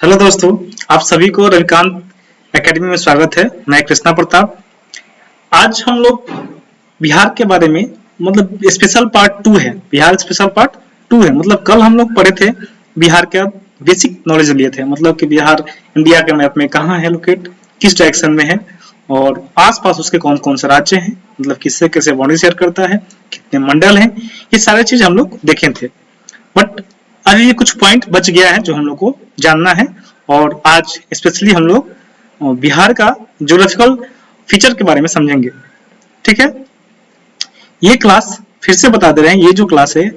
Hello दोस्तों, आप सभी को रविकांत एकेडमी में स्वागत है। मैं कृष्णा प्रताप। आज हम लोग बिहार के बारे में मतलब स्पेशल पार्ट 2 है। बिहार स्पेशल पार्ट 2 है। मतलब कल हम लोग पढ़े थे बिहार का बेसिक नॉलेज लिए थे, मतलब कि बिहार इंडिया के मैप में कहाँ है लोकेट, किस डायरेक्शन में है और आसपास उसके कौन कौन से राज्य हैं, मतलब किससे कैसे बाउंड्री शेयर करता है, कितने मंडल हैं, ये सारे चीज हम लोग देखे थे। बट अभी ये कुछ पॉइंट बच गया है जो हम लोग को जानना है और आज स्पेशली हम लोग बिहार का ज्योग्राफिकल फीचर के बारे में समझेंगे। ठीक है, ये क्लास फिर से बता दे रहे हैं, ये जो क्लास है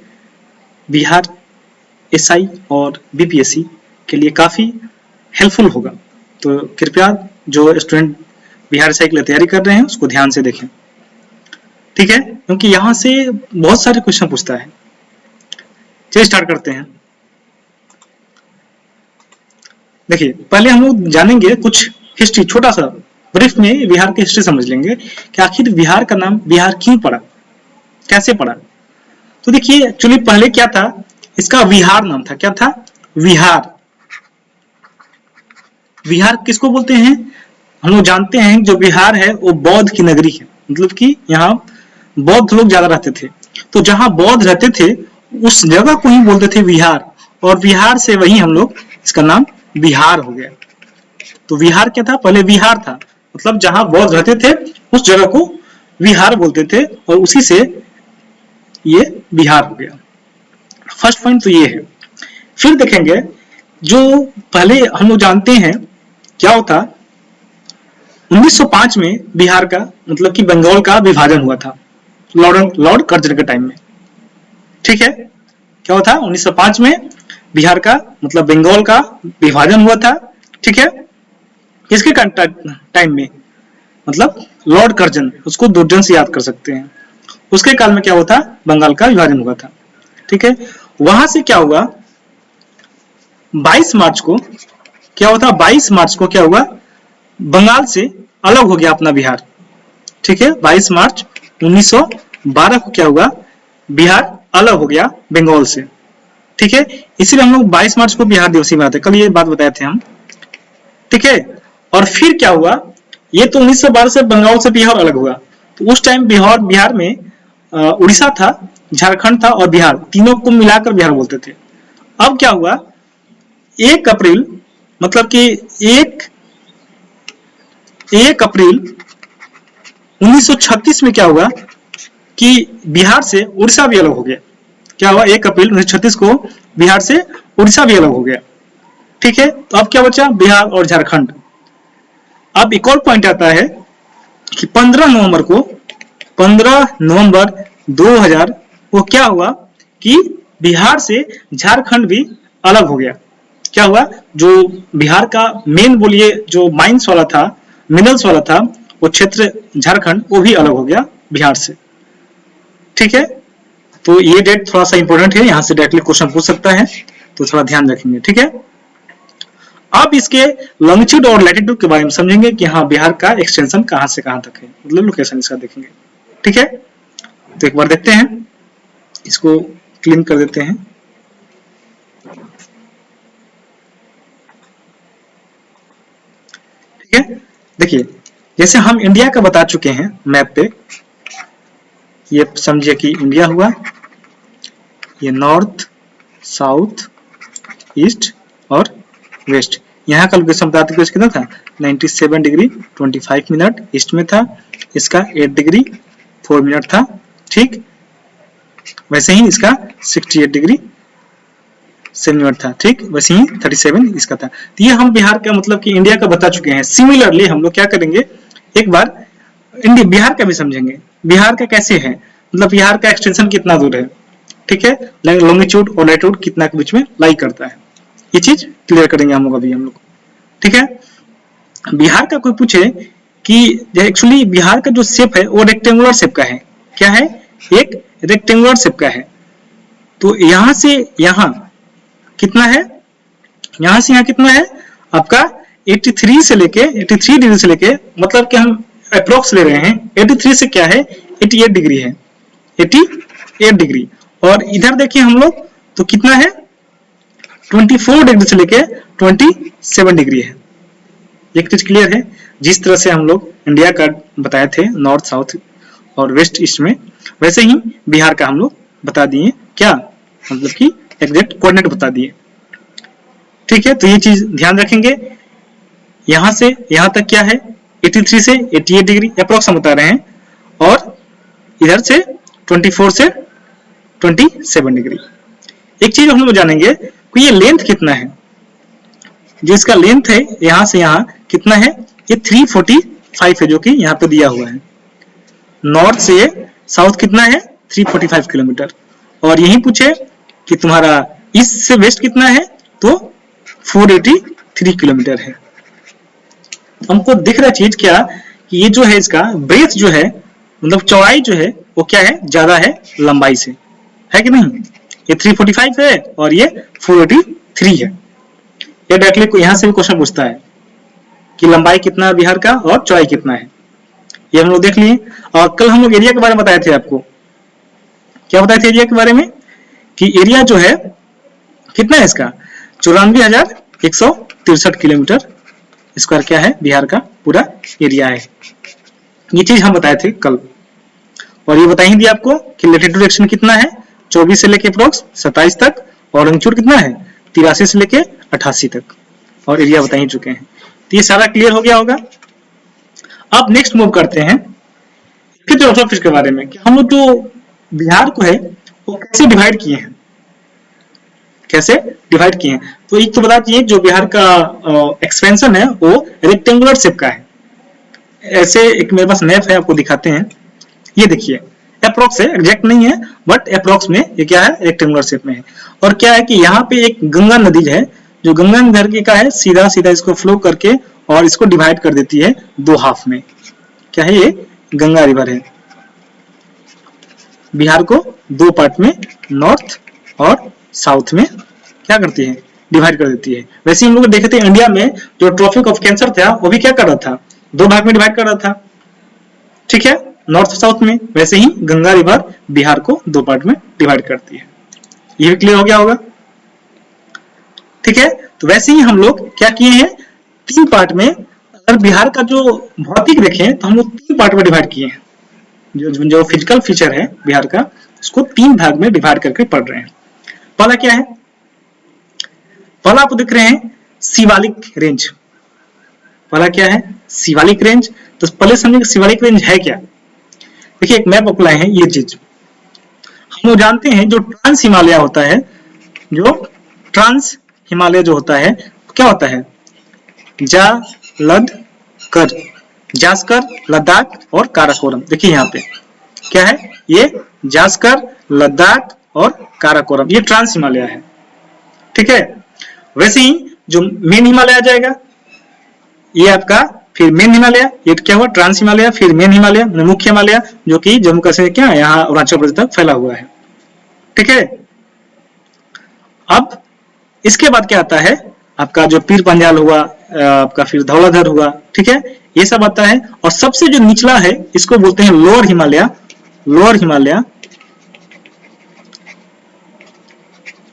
बिहार एसआई और बीपीएससी के लिए काफी हेल्पफुल होगा। तो कृपया जो स्टूडेंट बिहार एसआई के लिए तैयारी कर रहे हैं उसको ध्यान से देखें। ठीक है, क्योंकि यहाँ से बहुत सारे क्वेश्चन पूछता है। चलिए स्टार्ट करते हैं। देखिए, पहले हम लोग जानेंगे कुछ हिस्ट्री, छोटा सा ब्रीफ में बिहार की हिस्ट्री समझ लेंगे कि आखिर बिहार का नाम बिहार क्यों पड़ा, कैसे पड़ा। तो देखिए, एक्चुअली पहले क्या था, इसका विहार नाम था। क्या था? विहार। विहार किसको बोलते हैं? हम लोग जानते हैं जो बिहार है वो बौद्ध की नगरी है, मतलब कि यहाँ बौद्ध लोग ज्यादा रहते थे। तो जहां बौद्ध रहते थे उस जगह को ही बोलते थे विहार, और बिहार से वही हम लोग इसका नाम बिहार हो गया। तो विहार क्या था? पहले विहार था, मतलब जहां बौद्ध रहते थे उस जगह को विहार बोलते थे और उसी से ये बिहार हो गया। फर्स्ट पॉइंट तो ये है। फिर देखेंगे जो पहले हम लोग जानते हैं क्या होता, 1905 में बिहार का मतलब कि बंगाल का विभाजन हुआ था लॉर्ड कर्जन के टाइम में। ठीक है, क्या हुआ था? 1905 में बिहार का मतलब बंगाल का विभाजन हुआ था। ठीक है, किसके टाइम में? मतलब लॉर्ड कर्जन, उसको दुर्जन से याद कर सकते हैं। उसके काल में क्या हुआ था? बंगाल का विभाजन हुआ था। ठीक है, वहां से क्या हुआ, 22 मार्च को क्या हुआ था? 22 मार्च को क्या हुआ? बंगाल से अलग हो गया अपना बिहार। ठीक है, 22 मार्च 1912 को क्या हुआ? बिहार अलग हो गया बंगाल से। ठीक है, इसीलिए हम लोग 22 मार्च को बिहार दिवस ही मनाते हैं। कल ये बात बताए थे हम। ठीक है, और फिर क्या हुआ, ये तो 1912 से बंगाल से बिहार अलग हुआ। तो उस टाइम बिहार में उड़ीसा था, झारखंड था और बिहार, तीनों को मिलाकर बिहार बोलते थे। अब क्या हुआ, 1 अप्रैल मतलब कि 1 अप्रैल 1936 में क्या हुआ कि बिहार से उड़ीसा भी अलग हो गया। क्या हुआ? 1 अप्रैल 1936 को बिहार से उड़ीसा भी अलग हो गया। ठीक है, तो अब क्या बचा? बिहार और झारखंड। अब एक और पॉइंट आता है कि 15 नवंबर 2000 को क्या हुआ कि बिहार से झारखंड भी अलग हो गया। क्या हुआ? जो बिहार का मेन बोलिए जो माइंस वाला था, मिनरल्स वाला था, वो क्षेत्र झारखंड वो भी अलग हो गया बिहार से। ठीक है, तो ये डेट थोड़ा सा इंपॉर्टेंट है, यहां से डायरेक्टली क्वेश्चन पूछ सकता है, तो थोड़ा ध्यान रखेंगे। ठीक है, अब इसके लॉन्गिट्यूड और लैटिट्यूड के बारे में समझेंगे कि हाँ बिहार का एक्सटेंशन कहां से कहां तक है, मतलब लोकेशन इसका देखेंगे। ठीक है, तो एक बार देखते हैं, इसको क्लीन कर देते हैं। ठीक है, देखिए जैसे हम इंडिया का बता चुके हैं मैप पे, ये समझिए कि इंडिया हुआ, ये नॉर्थ, साउथ, ईस्ट और वेस्ट। यहाँ का लोकेशन बताते हुए कितना था? 97 डिग्री 25 मिनट ईस्ट में था, इसका 8 डिग्री 4 मिनट था। ठीक, वैसे ही इसका 68 डिग्री 7 मिनट था। ठीक, वैसे ही 37 इसका था। तो ये हम बिहार का मतलब कि इंडिया का बता चुके हैं। सिमिलरली हम लोग क्या करेंगे, एक बार बिहार का भी समझेंगे। बिहार का कैसे है, मतलब बिहार का एक्सटेंशन कितना दूर है। ठीक है, लॉन्गिट्यूड और लैटिट्यूड कितना के बीच में लाई करता है, ये चीज क्लियर करेंगे हम लोग अभी हम लोग। ठीक है, बिहार का कोई पूछे कि एक्चुअली बिहार का जो शेप है वो रेक्टेंगुलर शेप का है। क्या है? एक रेक्टेंगुलर शेप का है। तो यहां से यहां कितना है, यहां से यहां कितना है आपका 83 से लेके 83 डिग्री से लेके, मतलब कि हम अप्रोक्स ले रहे हैं, 83 से क्या है 88 डिग्री है, 88 डिग्री। और इधर देखिए हम लोग तो कितना है 24 डिग्री से लेके 27 डिग्री है। एक चीज क्लियर है, जिस तरह से हम लोग इंडिया का बताए थे नॉर्थ साउथ और वेस्ट ईस्ट में, वैसे ही बिहार का हम लोग बता दिए, क्या मतलब कि एग्जैक्ट कोऑर्डिनेट बता दिए। ठीक है, तो ये चीज ध्यान रखेंगे। यहां से यहां तक क्या है, 83 से 88 डिग्री अप्रोक्स हम बता रहे हैं, और इधर से 24 से 27 डिग्री। एक चीज हम लोग जानेंगे कि ये लेंथ कितना है। जो इसका लेंथ है यहां से यहां कितना है, ये 345 है, जो कि यहाँ पे दिया हुआ है। नॉर्थ से साउथ कितना है, 345 किलोमीटर। और यही पूछे कि तुम्हारा ईस्ट से वेस्ट कितना है, तो 483 किलोमीटर है। हमको दिख रहा चीज क्या कि ये जो है इसका ब्रेथ जो है, मतलब चौड़ाई जो है वो क्या है, ज्यादा है लंबाई से, है कि नहीं। ये 345 है और ये 483 है। ये डायरेक्टली यहाँ से भी क्वेश्चन पूछता है कि लंबाई कितना है बिहार का और चौड़ाई कितना है, ये हम लोग देख लिए। और कल हम लोग एरिया के बारे में बताए थे आपको, क्या बताए थे एरिया के बारे में, कि एरिया जो है कितना है इसका, 94,163 किलोमीटर स्क्वायर क्या है, बिहार का पूरा एरिया है। ये चीज हम बताए थे कल। और ये बता ही दिया आपको कि लेटीट्यूड एक्शन कितना है, 24 से लेके अप्रोक्स 27 तक, और लॉन्गिट्यूड कितना है, 83 से लेके 88 तक, और एरिया बता ही चुके हैं। तो ये सारा क्लियर हो गया होगा। अब नेक्स्ट मूव करते हैं फिर ज्योग्राफी के बारे में, कि हम लोग जो बिहार को है वो कैसे डिवाइड किए हैं, कैसे डिवाइड किए हैं। तो एक तो बता दिए, जो बिहार का एक्सपेंशन है वो रेक्टेंगुलर शेप का है। ऐसे एक मेरे पास मैप है, आपको दिखाते हैं। ये देखिए अप्रोक्स है, एग्जैक्ट नहीं है, बट अप्रोक्स में ये क्या है, रेक्टेंगुलर शेप में है। और क्या है कि यहाँ पे एक गंगा नदी है, जो गंगा नदी का है, सीधा सीधा इसको फ्लो करके और इसको डिवाइड कर देती है दो हाफ में। क्या है, ये गंगा रिवर है। बिहार को दो पार्ट में, नॉर्थ और साउथ में क्या करती है, डिवाइड कर देती है। वैसे हम लोग देखे थे इंडिया में जो ट्रॉपिक ऑफ कैंसर था वो भी क्या कर रहा था, दो भाग में डिवाइड कर रहा था। ठीक है, नॉर्थ साउथ में। वैसे ही गंगा रिवर बिहार को दो पार्ट में डिवाइड करती है। ये भी क्लियर हो गया होगा। ठीक है, तो वैसे ही हम लोग क्या किए हैं, तीन पार्ट में। अगर बिहार का जो भौतिक देखें तो हम लोग तीन पार्ट में डिवाइड किए हैं। जो फिजिकल फीचर है बिहार का, उसको तीन भाग में डिवाइड करके पढ़ रहे हैं। पहला क्या है, पहला आपको दिख रहे हैं शिवालिक रेंज। पहला क्या है, शिवालिक रेंज। तो पहले समझिए शिवालिक रेंज है क्या। देखिए एक मैप अप्लाई है, ये चीज हम लोग जानते हैं। जो ट्रांस हिमालय होता है, जो ट्रांस हिमालय जो होता है, क्या होता है, जास्कर, लद्दाख और काराकोरम। देखिए यहाँ पे क्या है, ये जास्कर, लद्दाख और काराकोरम, ये ट्रांस हिमालय है। ठीक है, वैसे ही जो मेन हिमालय आ जाएगा, ये आपका फिर मेन हिमालय, ये क्या हुआ, ट्रांस हिमालय, फिर मेन हिमालय, मुख्य हिमालय, जो कि जम्मू कश्मीर क्या यहाँ अरुणाचल प्रदेश तक फैला हुआ है। ठीक है, अब इसके बाद क्या आता है, आपका जो पीर पंजाल हुआ, आपका फिर धौलाधर हुआ। ठीक है, ये सब आता है। और सबसे जो निचला है, इसको बोलते हैं लोअर हिमालय, लोअर हिमालय।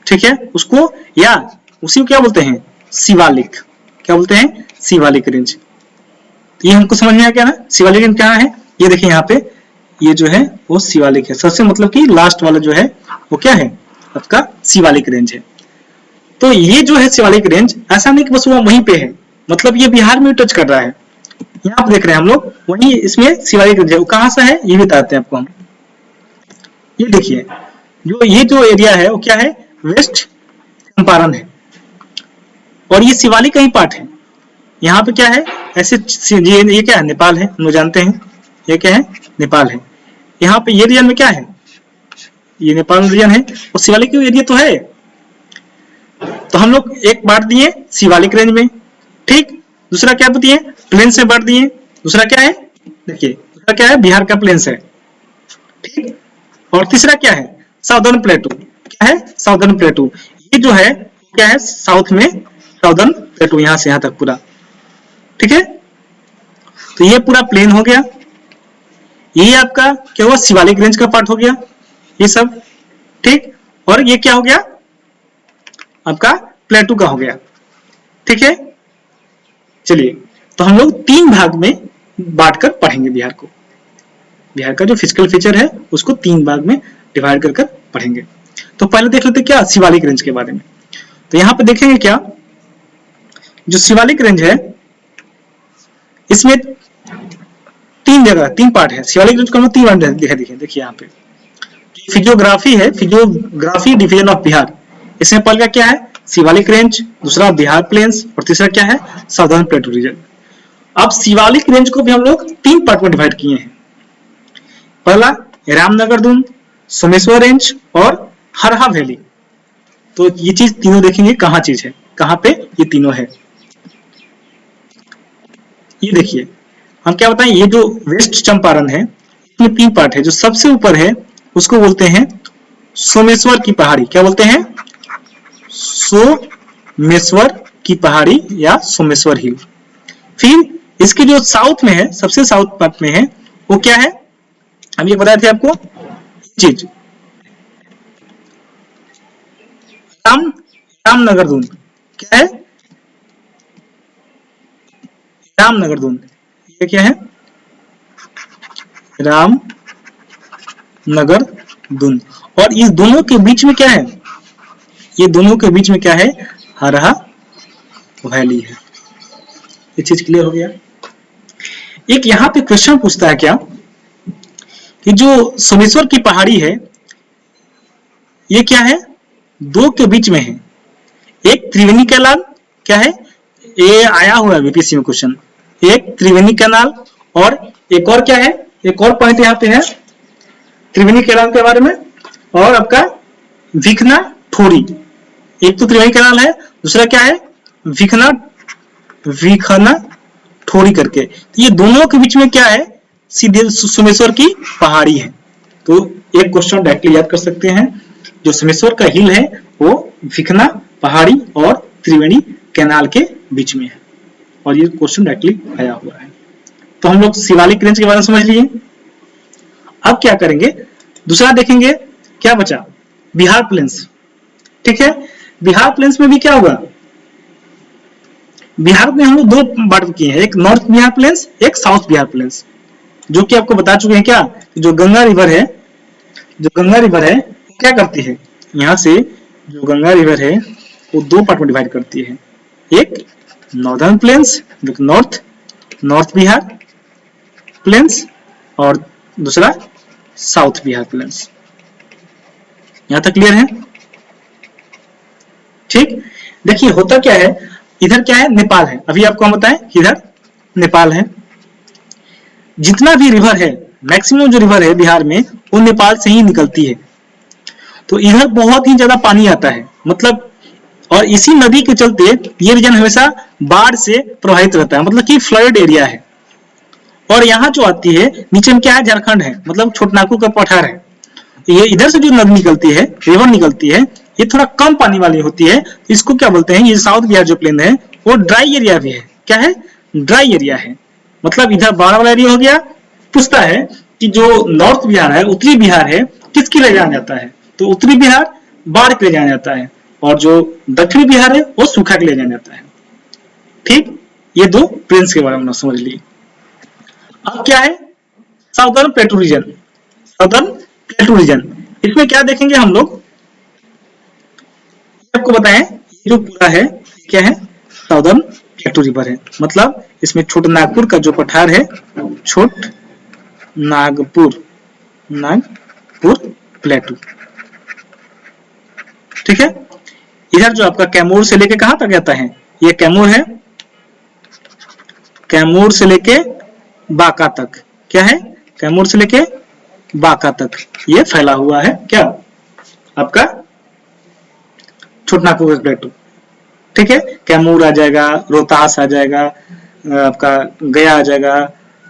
ठीक है, उसको या उसी को क्या बोलते हैं, शिवालिक। क्या बोलते हैं, शिवालिक रेंज। ये हमको समझ में आ गया ना, शिवालिक रेंज कहाँ है। ये देखिए यहाँ पे, ये जो है वो शिवालिक है। सबसे मतलब कि लास्ट वाला जो है वो क्या है, आपका शिवालिक रेंज है। तो ये जो है शिवालिक रेंज, ऐसा नहीं कि बस वो वहीं पे है, मतलब ये बिहार में टच कर रहा है। यहाँ पे देख रहे हैं हम लोग, वहीं इसमें शिवालिक रेंज है। वो कहाँ सा है ये भी बताते हैं आपको हम। ये देखिए, जो ये जो एरिया है वो क्या है, वेस्ट चंपारण है, और ये शिवालिक का ही पार्ट है। यहाँ पे क्या है, ऐसे ये क्या है, नेपाल है, हम लोग जानते हैं। ये क्या है, नेपाल है। यहाँ पे ये रीजन में क्या है, ये नेपाल रीजन है, और शिवालिक एरिया तो है। तो हम लोग एक बांट दिए शिवालिक रेंज में। ठीक, दूसरा क्या दिए, प्लेन्स में बांट दिए। दूसरा क्या है, देखिए दूसरा क्या है, बिहार का प्लेन्स है। ठीक, और तीसरा क्या है, साउदर्न प्लेटू। क्या है, साउदर्न प्लेटू। ये जो है क्या है, साउथ में साउदर्न प्लेटू, यहां से यहां तक पूरा। ठीक है, तो ये पूरा प्लेन हो गया। ये आपका क्या हुआ, शिवालिक रेंज का पार्ट हो गया, ये सब। ठीक, और ये क्या हो गया, आपका प्लेटू का हो गया। ठीक है, चलिए तो हम लोग 3 भाग में बांटकर पढ़ेंगे बिहार को। बिहार का जो फिजिकल फीचर है उसको 3 भाग में डिवाइड कर कर पढ़ेंगे। तो पहले देख लेते क्या शिवालिक रेंज के बारे में। तो यहाँ पे देखेंगे क्या, जो शिवालिक रेंज है इसमें 3 पार्ट है। शिवालिक रेंज को हम 3 पार्ट देखिए यहाँ पे फिजियोग्राफी है, फिजियोग्राफी डिवीजन ऑफ बिहार। इसमें पहला क्या है शिवालिक रेंज, दूसरा बिहार प्लेन्स और तीसरा क्या है साउदर्न प्लेटू रीजन। अब शिवालिक रेंज को भी हम लोग 3 पार्ट में डिवाइड किए हैं। पहला रामनगर दून, सोमेश्वर रेंज और हरहा वैली। तो ये चीज तीनों देखेंगे कहाँ चीज है, कहाँ पे ये तीनों है। ये देखिए हम क्या बताएं, ये जो वेस्ट चंपारण है इसमें 3 पार्ट है। जो सबसे ऊपर है उसको बोलते हैं सोमेश्वर की पहाड़ी। क्या बोलते हैं, सोमेश्वर की पहाड़ी या सोमेश्वर हिल। फिर इसके जो साउथ में है, सबसे साउथ पार्ट में है वो क्या है, हम ये बताए थे आपको चीज रामनगर दून। क्या है रामनगर दून, ये क्या है रामनगर दून। और इस दोनों के बीच में क्या है, ये दोनों के बीच में क्या है हरहा वैली है। ये चीज क्लियर हो गया। एक यहाँ पे क्वेश्चन पूछता है क्या कि जो सोमेश्वर की पहाड़ी है ये क्या है, 2 के बीच में है। एक त्रिवेणी कैनाल, क्या है ये आया हुआ है बीपीएससी में क्वेश्चन, एक त्रिवेणी कैनाल और एक और क्या है, एक और पॉइंट यहाँ पे है त्रिवेणी कैनाल के बारे में और आपका विखना ठोरी। एक तो त्रिवेणी कैनाल है, दूसरा क्या है विखना ठोरी करके। तो ये दोनों के बीच में क्या है, सीधे सोमेश्वर की पहाड़ी है। तो एक क्वेश्चन डायरेक्टली याद कर सकते हैं, जो सोमेश्वर का हिल है वो विखना पहाड़ी और त्रिवेणी कैनाल के बीच में है। और ये क्वेश्चन डायरेक्टली आया हुआ है। तो हम लोग शिवालिक रेंज के बारे में समझ लिए। अब क्या करेंगे, दूसरा देखेंगे क्या बचा, बिहार प्लेन्स। ठीक है, बिहार प्लेन्स में भी क्या होगा, बिहार में हम लोग 2 बांट किए हैं, एक नॉर्थ बिहार प्लेन्स, एक साउथ बिहार प्लेन्स, जो कि आपको बता चुके हैं क्या, जो गंगा रिवर है, जो गंगा रिवर है क्या करती है, यहाँ से जो गंगा रिवर है वो 2 पार्ट में डिवाइड करती है। एक northern plains north Bihar plains और दूसरा साउथ बिहार प्लेन्स। यहां तक क्लियर है। ठीक, देखिए होता क्या है, इधर क्या है नेपाल है। अभी आपको हम बताएं कि इधर नेपाल है। जितना भी रिवर है, मैक्सिमम जो रिवर है बिहार में वो नेपाल से ही निकलती है। तो इधर बहुत ही ज्यादा पानी आता है, मतलब और इसी नदी के चलते ये रीजन हमेशा बाढ़ से प्रभावित रहता है, मतलब कि फ्लड एरिया है। और यहाँ जो आती है नीचे में क्या है, झारखंड है, मतलब छोटनागपुर का पठार है। ये इधर से जो नदी निकलती है, रिवर निकलती है, ये थोड़ा कम पानी वाली होती है। इसको क्या बोलते हैं, ये साउथ बिहार जो प्लेन है वो ड्राई एरिया भी है। क्या है, ड्राई एरिया है, मतलब इधर बाढ़ वाला एरिया हो गया। पूछता है कि जो नॉर्थ बिहार है, उत्तरी बिहार है, किसके लिए जाना जाता है, तो उत्तरी बिहार बाढ़ के लिए जाना जाता है और जो दक्षिणी बिहार है वो सूखा के लिए जाना जाता है। ठीक, ये 2 प्लेन्स के बारे में समझ लिए। अब क्या है southern plateau region. Southern plateau region, इसमें क्या देखेंगे हम लोग, आपको बताएं ये जो पूरा है क्या है साउदर्न प्लेटू रिवर है, मतलब इसमें छोटनागपुर का जो पठार है, छोट नागपुर प्लेटू। ठीक है, इधर जो आपका कैमूर से लेके कहां तक जाता है, ये कैमूर है, कैमूर से लेके बांका तक। क्या है, कैमूर से लेके बांका तक ये फैला हुआ है क्या आपका छोटनागपुर प्लेटू। ठीक है, कैमूर आ जाएगा, रोहतास आ जाएगा, आपका गया आ जाएगा,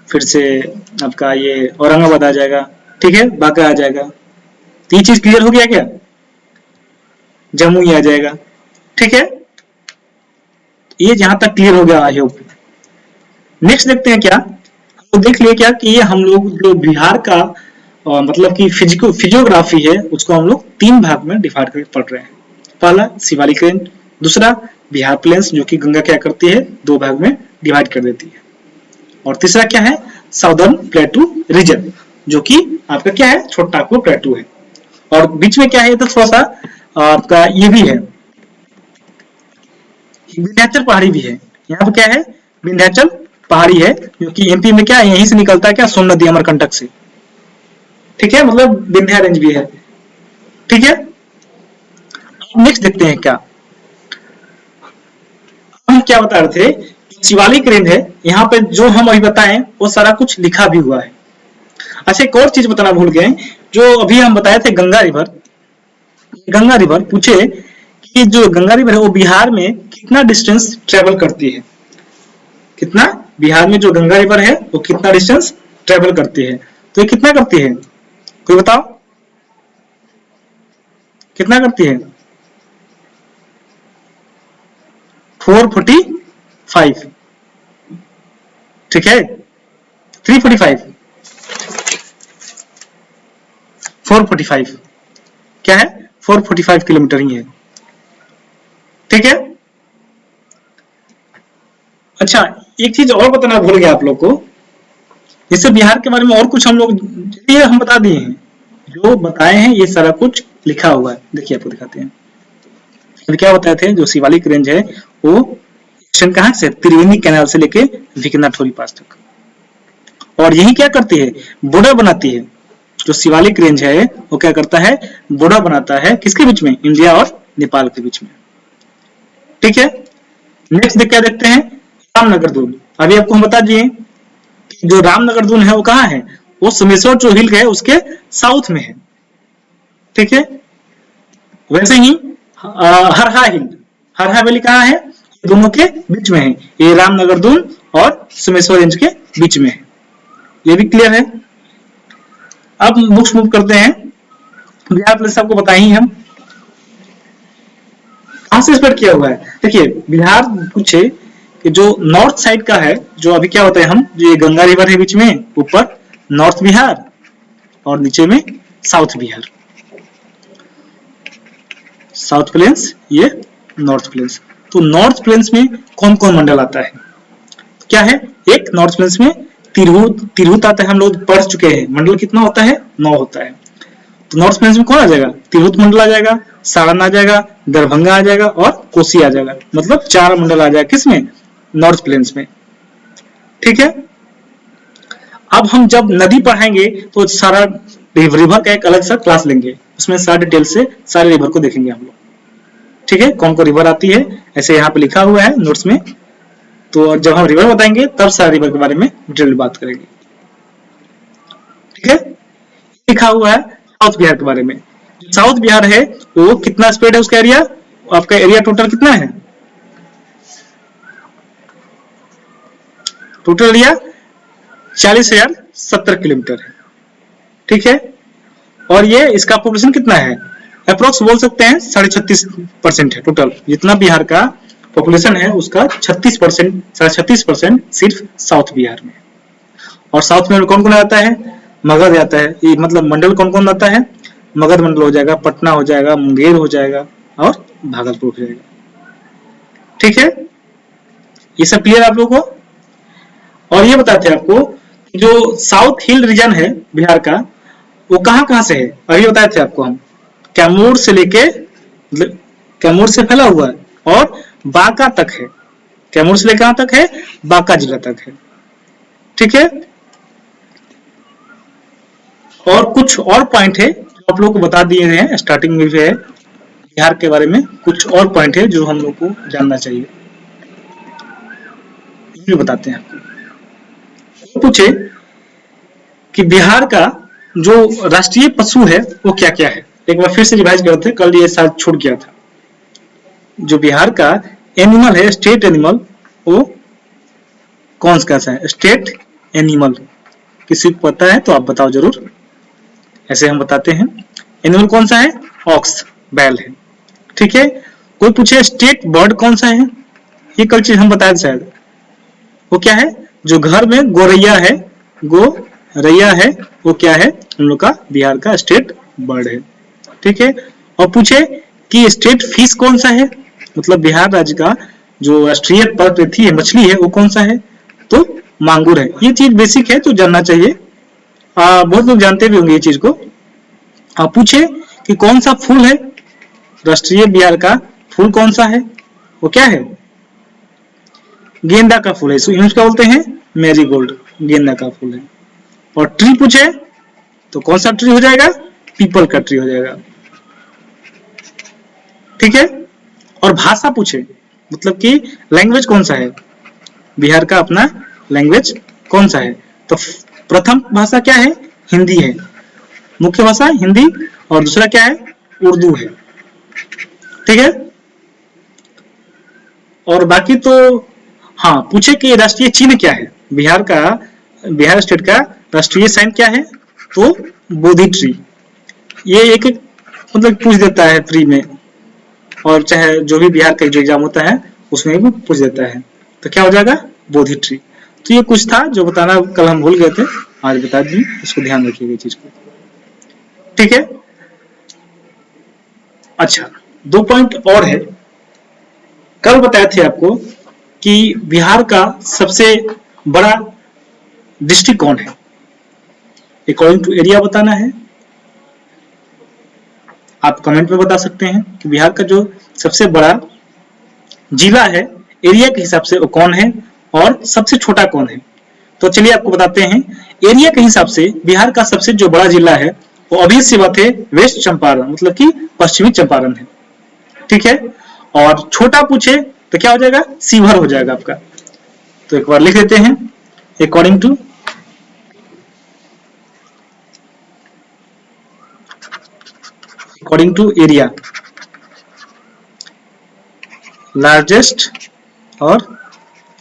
फिर से आपका ये औरंगाबाद आ जाएगा। ठीक है, बांका आ जाएगा। तो ये चीज क्लियर हो गया क्या, जमुई आ जाएगा। ठीक है, ये जहां तक क्लियर हो गया आई होप। नेक्स्ट देखते हैं क्या, तो देख लिए क्या कि ये हम लोग जो बिहार का मतलब कि फिजियोग्राफी है उसको हम लोग 3 भाग में डिवाइड करके पढ़ रहे हैं। पहला शिवालिक रेंज, दूसरा बिहार प्लेन्स जो कि गंगा क्या करती है, दो भाग में डिवाइड कर देती है। और तीसरा क्या है, साउदर्न प्लेटू रीजन जो कि आपका क्या है, छोटा नागपुर प्लेटू है। और बीच में क्या है, तो थोड़ा सा आपका ये भी है, विंध्याचल पहाड़ी भी है। यहाँ पे क्या है, विंध्याचल पहाड़ी है जो कि एमपी में क्या है, यहीं से निकलता है क्या, सोन नदी अमरकंटक से, ठीक है, मतलब विंध्या रेंज भी है, ठीक है। नेक्स्ट देखते हैं क्या हम क्या बता रहे थे, शिवालिक रेंज है, यहाँ पे जो हम अभी बताएं वो सारा कुछ लिखा भी हुआ है। अच्छा एक और चीज बताना भूल गए, जो अभी हम बताए थे गंगा रिवर पूछे कि जो गंगा रिवर है वो बिहार में कितना डिस्टेंस ट्रेवल करती है, कितना, बिहार में जो गंगा रिवर है वो कितना डिस्टेंस ट्रेवल करती है, तो ये कितना करती है, कोई बताओ कितना करती है, 445, ठीक है, 345, 445 क्या है, 445 किलोमीटर ही है, ठीक है। अच्छा एक चीज और बताना भूल गया आप लोग को, जैसे बिहार के बारे में और कुछ हम लोग ये हम बता दिए हैं, जो बताए हैं ये सारा कुछ लिखा हुआ है, देखिए आपको दिखाते हैं। अभी क्या बताए थे, जो शिवालिक रेंज है वो एक्सटेंड कहाँ से, त्रिवेणी कैनाल से लेके विकनाथोरी पास तक, और यही क्या करती है, बॉर्डर बनाती है। जो शिवालिक रेंज है वो क्या करता है, बॉर्डर बनाता है किसके बीच में, इंडिया और नेपाल के बीच में, ठीक है। नेक्स्ट क्या देखते हैं, रामनगर दून। अभी आपको हम बता दिए कि जो रामनगर दून है वो कहाँ है, वो सोमेश्वर जो हिल है उसके साउथ में है, ठीक है। वैसे ही हरहा वैली कहाँ है, दोनों के बीच में है, ये रामनगर दून और सोमेश्वर रेंज के बीच में है, ये भी क्लियर है। अब बुक्स मूव करते हैं, बिहार प्लेस आपको बताए ही हम, कहां से स्प्रेड किया हुआ है, देखिए बिहार पूछे कि जो नॉर्थ साइड का है, जो अभी क्या होता है हम, जो ये गंगा रिवर है बीच में, ऊपर नॉर्थ बिहार और नीचे में साउथ बिहार, साउथ प्लेन्स ये नॉर्थ प्लेन्स। तो नॉर्थ प्लेन्स में कौन कौन मंडल आता है, क्या है, एक नॉर्थ प्लेन्स में तिरहुत आता है, हम लोग पढ़ चुके हैं, मंडल कितना होता है, 9 होता है। तो नॉर्थ प्लेन्स में कौन आ जाएगा, तिरहुत मंडल आ जाएगा, सारण आ जाएगा, दरभंगा आ जाएगा और कोसी आ जाएगा, मतलब 4 मंडल आ जाएगा किसमें, नॉर्थ प्लेन्स में, ठीक है। अब हम जब नदी पढ़ाएंगे तो सारा रिवर का एक अलग सा क्लास लेंगे, उसमें सारा डिटेल से सारे रिवर को देखेंगे हम लोग, ठीक है, कौन कौन रिवर आती है, ऐसे यहाँ पे लिखा हुआ है नोट्स में। तो जब हम रिवर बताएंगे तब सारे रिवर के बारे में डिटेल बात करेंगे, ठीक है। लिखा हुआ है साउथ बिहार के बारे में, साउथ बिहार है वो कितना स्प्रेड है उसका एरिया, आपका एरिया टोटल कितना है, टोटल एरिया 40,070 किलोमीटर है, ठीक है। और ये इसका पॉपुलेशन कितना है, अप्रोक्स बोल सकते हैं 36.5% है, टोटल जितना बिहार का पॉपुलेशन है उसका 36% सिर्फ साउथ बिहार में। और साउथ में कौन कौन आता है, मगध आता है, ये मतलब मंडल कौन कौन आता है, मगध मंडल हो जाएगा, पटना हो जाएगा, मुंगेर हो जाएगा और भागलपुर हो जाएगा, ठीक है। ये सब क्लियर आप लोगों को। और ये बताते हैं आपको जो साउथ हिल रीजन है बिहार का वो कहाँ कहाँ से है, अभी बताए थे आपको हम, कैमूर से लेके, कैमूर से फैला हुआ है और बांका तक है, कैमूर से लेकर कहाँ तक है, बांका जिला तक है, ठीक है। और कुछ और पॉइंट है जो आप लोगों को बता दिए गए हैं, स्टार्टिंग में भी है, बिहार के बारे में कुछ और पॉइंट है जो हम लोग को जानना चाहिए, ये बताते हैं आपको। पूछे कि बिहार का जो राष्ट्रीय पशु है वो क्या क्या है, एक बार फिर से रिवाइज करते हैं, कल ये शायद छूट गया था। जो बिहार का एनिमल है, स्टेट एनिमल, वो कौन सा है, स्टेट एनिमल, किसी को पता है तो आप बताओ जरूर, ऐसे हम बताते हैं। एनिमल कौन सा है, ऑक्स, बैल है, ठीक है। कोई पूछे स्टेट बर्ड कौन सा है, ये कल चीज हम बताए शायद, वो क्या है, जो घर में गोरैया है, गोरैया है, वो क्या है, हम लोग का बिहार का स्टेट बर्ड है, ठीक है। और पूछे कि स्टेट फिश कौन सा है, मतलब बिहार राज्य का जो राष्ट्रीय पृथ्वी है, मछली है, वो कौन सा है? तो मांगुर है। ये चीज बेसिक है तो जानना चाहिए, बहुत लोग जानते भी होंगे ये चीज को। आप पूछे कि कौन सा फूल है राष्ट्रीय बिहार का, फूल कौन सा है? वो क्या है? गेंदा का फूल है, इसको क्या बोलते हैं? मैरीगोल्ड, गेंदा का फूल है। और ट्री पूछे तो कौन सा ट्री हो जाएगा? पीपल का ट्री हो जाएगा, ठीक है। और भाषा पूछे मतलब कि लैंग्वेज कौन सा है, बिहार का अपना लैंग्वेज कौन सा है? तो प्रथम भाषा क्या है? हिंदी है, मुख्य भाषा हिंदी, और दूसरा क्या है? उर्दू है, ठीक है। और बाकी तो हाँ, पूछे कि राष्ट्रीय चिन्ह क्या है बिहार का, बिहार स्टेट का राष्ट्रीय साइन क्या है? तो बोधि ट्री। ये एक मतलब पूछ देता है फ्री में, और चाहे जो भी बिहार का जो एग्जाम होता है उसमें भी पूछ देता है। तो क्या हो जाएगा? बोधि ट्री। तो ये कुछ था जो बताना कल हम भूल गए थे, आज बता दी, इसको ध्यान रखिएगा चीज को, ठीक है। अच्छा, 2 पॉइंट और है। कल बताए थे आपको कि बिहार का सबसे बड़ा डिस्ट्रिक्ट कौन है, अकॉर्डिंग टू एरिया बताना है। आप कमेंट में बता सकते हैं कि बिहार का जो सबसे बड़ा जिला है एरिया के हिसाब से वो कौन है, और सबसे छोटा कौन है। तो चलिए आपको बताते हैं। एरिया के हिसाब से बिहार का सबसे जो बड़ा जिला है वो ऑब्वियस सी बात है वेस्ट चंपारण, मतलब कि पश्चिमी चंपारण है, ठीक है। और छोटा पूछे तो क्या हो जाएगा? शिवहर हो जाएगा आपका। तो एक बार लिख देते हैं, अकॉर्डिंग टू एरिया, लार्जेस्ट और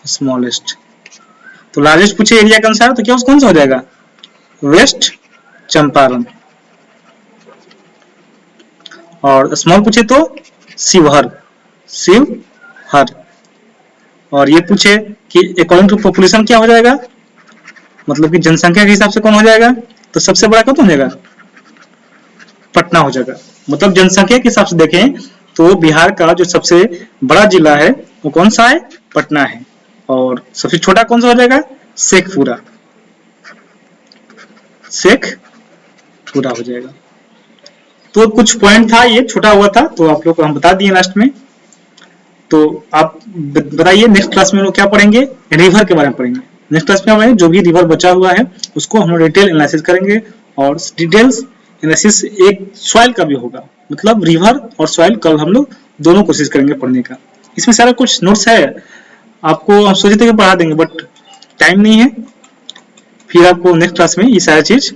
स्मॉलेस्ट। तो लार्जेस्ट पूछे एरिया के अनुसार तो क्या कौन सा हो जाएगा? वेस्ट चंपारण। और स्मॉल पूछे तो शिवहर, शिवहर। और ये पूछे कि अकॉर्डिंग टू पॉपुलेशन क्या हो जाएगा, मतलब कि जनसंख्या के हिसाब से कौन हो जाएगा? तो सबसे बड़ा कौन हो जाएगा? पटना हो जाएगा। मतलब जनसंख्या के हिसाब से देखें तो बिहार का जो सबसे बड़ा जिला है वो कौन सा है? पटना है। और सबसे छोटा कौन सा हो जाएगा? शेखपुरा, शेखपुरा हो जाएगा। तो कुछ पॉइंट था, ये छोटा हुआ था तो आप लोग को हम बता दिए लास्ट में। तो आप बताइए नेक्स्ट क्लास में लोग क्या पढ़ेंगे? रिवर के बारे में पढ़ेंगे। नेक्स्ट क्लास में हमें जो भी रिवर बचा हुआ है उसको हम डिटेल एनालिसिस करेंगे, और डिटेल्स एनालिसिस एक सॉइल का भी होगा, मतलब रिवर और सॉइल कल हम लोग दोनों कोशिश करेंगे पढ़ने का। इसमें सारा कुछ नोट्स है, आपको हम सोचे थे कि पढ़ा देंगे बट टाइम नहीं है। फिर आपको नेक्स्ट क्लास में ये सारा चीज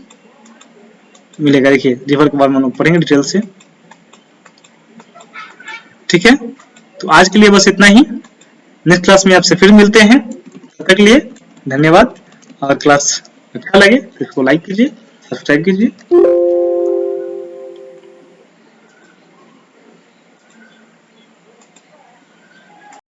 मिलेगा। देखिए रिवर के बारे में हम लोग पढ़ेंगे डिटेल से, ठीक है। तो आज के लिए बस इतना ही, नेक्स्ट क्लास में आपसे फिर मिलते हैं। तब तक के लिए धन्यवाद। और क्लास अच्छा लगे तो इसको लाइक कीजिए, सब्सक्राइब कीजिए।